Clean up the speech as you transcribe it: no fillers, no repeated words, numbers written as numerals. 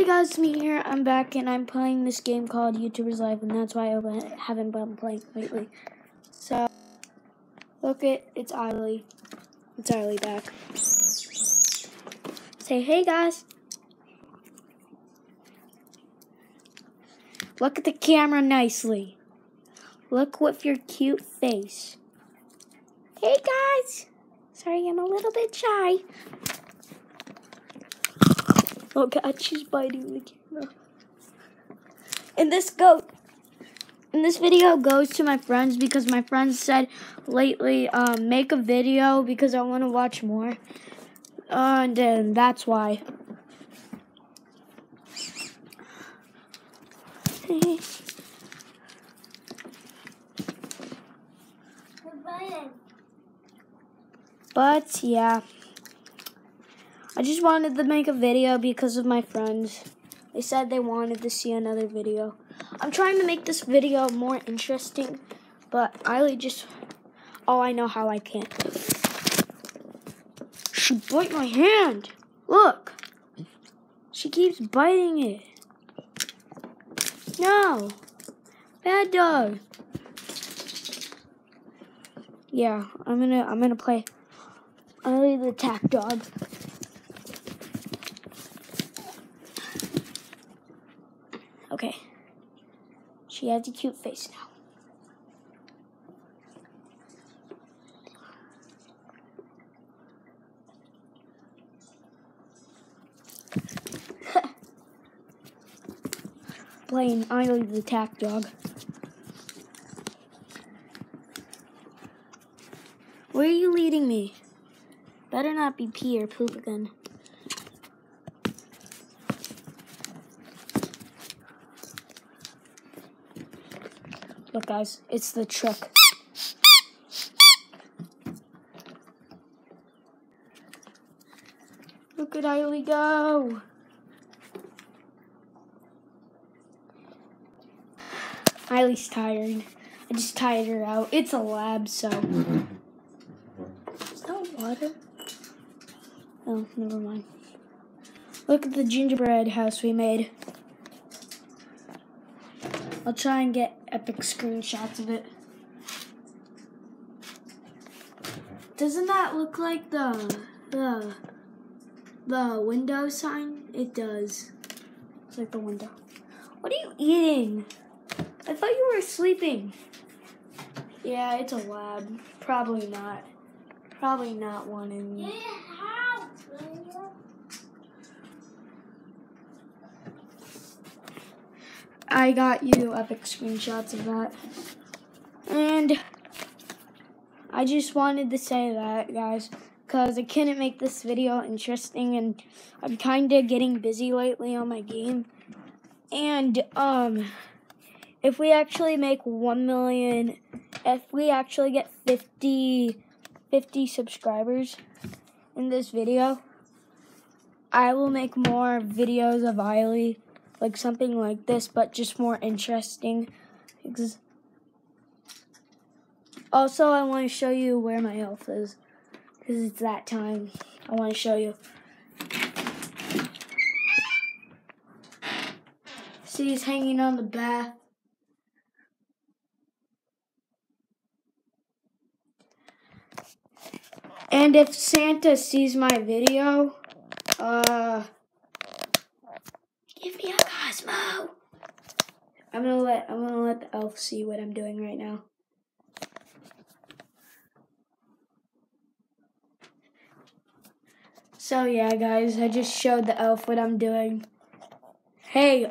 Hey guys, it's me here. I'm back and I'm playing this game called YouTubers Live, and that's why I haven't been playing lately. So, look it's Eiley. It's Eiley back. Say hey guys. Look at the camera nicely. Look with your cute face. Hey guys. Sorry, I'm a little bit shy. Oh God, she's biting the camera. And this video goes to my friends because my friends said lately, make a video because I want to watch more. And that's why. But yeah. I just wanted to make a video because of my friends. They said they wanted to see another video. I'm trying to make this video more interesting, but Eiley just... Oh, I know how I can't. She bit my hand. Look. She keeps biting it. No. Bad dog. Yeah, I'm gonna play Eiley the attack dog. Okay. She has a cute face now. Playing Eiley the attack dog. Where are you leading me? Better not be pee or poop again. Look guys, it's the truck. Look at Eiley go. Eiley's tired. I just tired her out. It's a lab, so. Is that water? Oh, never mind. Look at the gingerbread house we made. I'll try and get epic screenshots of it. Doesn't that look like the window sign? It does. It's like the window. What are you eating? I thought you were sleeping. Yeah, it's a lab. Probably not. Probably not one in you. I got you epic screenshots of that. And I just wanted to say that, guys, because I couldn't make this video interesting, and I'm kind of getting busy lately on my game. And, if we actually make 1 million, if we actually get 50 subscribers in this video, I will make more videos of Eiley, like something like this, but just more interesting. Also, I want to show you where my elf is, because it's that time. I want to show you. See, he's hanging on the bath. And if Santa sees my video, give me a Cosmo. I'm gonna let the elf see what I'm doing right now. So yeah, guys, I just showed the elf what I'm doing. Hey,